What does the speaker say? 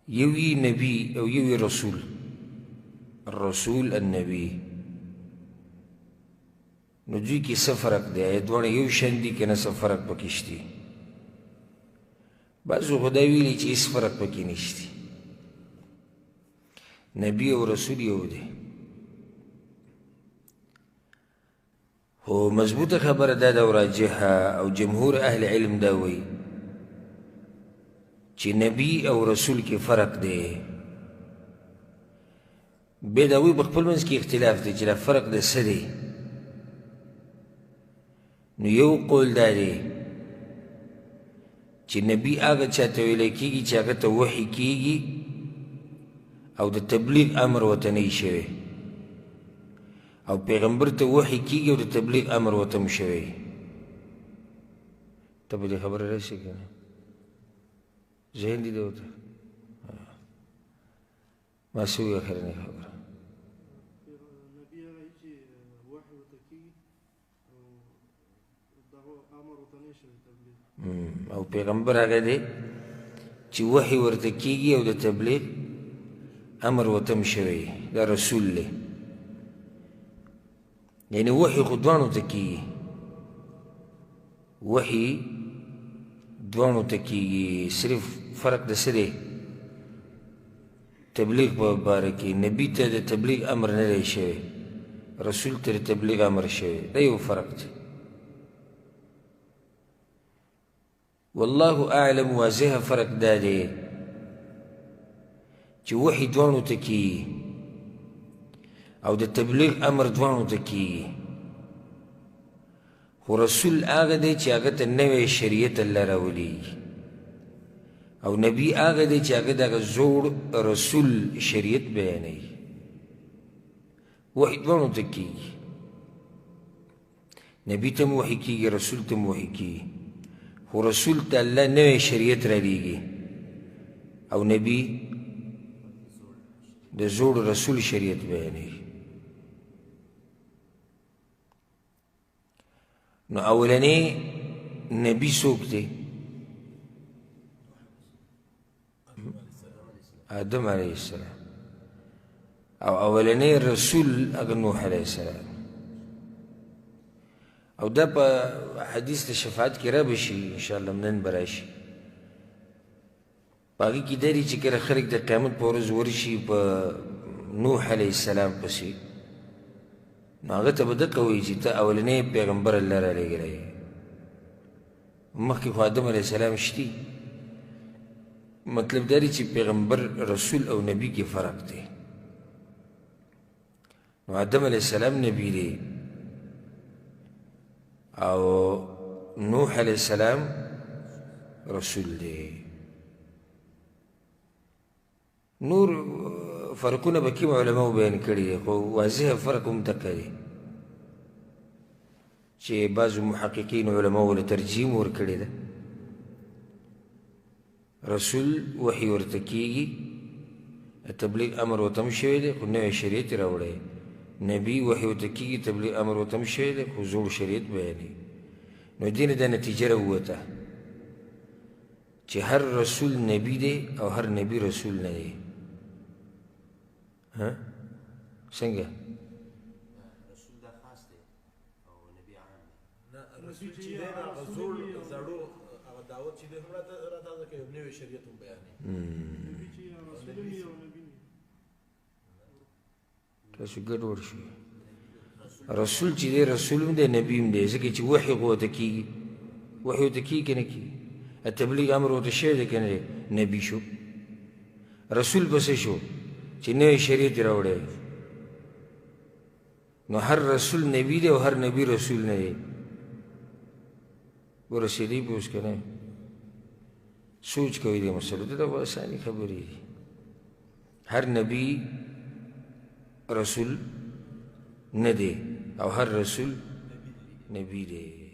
يوي نبي أو يوي رسول. الرسول النبي نجوي كي سفرك دي دوانه يو شن دي كنا سفرك بكشتي بعضو خدای ویلی چه اس فرق پکی نشتی نبی و رسول یو دی هو مضبوط خبر دا و راجحه او جمهور اهل علم دا وی چه نبی او رسول کی فرق دی بے دا وی بخپل منز کی اختلاف دی چه دا فرق دا سدی نو یو قول دا دی چې نبی هغه چاته ویلی کېږي چې هغه ته وحي کېږي او د تبلیغ امر ورته نه وي شوی او پیغمبر ته وحي کېږي او د تبلیغ امر ورته هم شوی ته په دې خبره راشې که نه ذهن دي دی ورته ما څه وویل اخرنۍ خبره او پیغمبر هغه دی چې وحي ورته کېږي او د تبلیغ امر ورته هم شوی دا رسول دی یعنې وحي خو دواړو ته کېږي وحي دواړو ته کېږي صرف فرق د څه دی تبلیغ په باره کې نبي ته د تبلیغ امر نه دی شوی رسول ته د تبلیغ امر شوی دا یو فرق دی والله اعلم واضح فرق دا دی چې وحي دواړو ته کېږي او د تبلیغ امر دواړو ته کېږي خو رسول هغه دی چې هغه ته نوی شریعت الله راولېږي او نبي هغه دی چې هغه دغه زوړ رسول شریعت بیانوي وحي دواړو ته کېږي نبي ته هم وحي کېږي رسول ته هم وحي کېږي خو رسول ته الله نوی شریعت رالیږي او نبی د زوړ رسول شریعت بیانوي نو اولنی نبی څوک دی آدم علیه السلام او اولنی رسول هغه نوح علیه السلام او دا په حدیث د شفاعت کې را بشي انشاءالله نن به راشي په هغې کې دا دی چې کله خلک د قیامت په ورځ ورشي په نوح علیه السلام پسې نو هغه ته به دقه وایي چې ته اولنی پیغمبر الله رالیږلی مخکې خو آدم علیه السلام شتي مطلب دا دی چې پیغمبر رسول او نبي کې فرق دی نو آدم علیه السلام نبي دی او نوح علیه السلام رسول دی نور فرقونه به کوم علماو بیان کړي دي خو واضح فرق هم دقه دی چې بعضو محققین علماو له ترجیح ورکړې ده رسول وحي ورته کېږي تبلیغ امر ورته هم شوی دی خو نوی شریعت یې راوړی نبی وحي ورته کېږي تبلیغ امر ورته هم شوی دی خو زوړ شریعت بیانوي نو دې نه دا نتیجه راووته چې هر رسول نبی دی او هر نبی رسول نه دی څنګه رسول دا خاص دی او نبی عام دی نه رسول چې دی هغه زوړ زړو هغه دعوت چې دی هم راته کوي یو نوی شریعت هم بیانوي نبي چې رسول وي او نبي تاسو ګډوډ شوي رسول چې دی رسول هم دی نبي هم دی ځکه چې وحي خو ورته کېږي وحي ورته کېږي که نه کېږي تبلیغ امر ورته شوی دی که نه دی نبي شو رسول پسې شو چې نوی شریعت یې راوړی نو هر رسول نبی دی او هر نبی رسول نه دی ورسېدی پې اوس که نه سوچ کوئ دې مسلو ته دا خو اساني خبرې دي هر نبی رسول نه دی او هر رسول نبی دی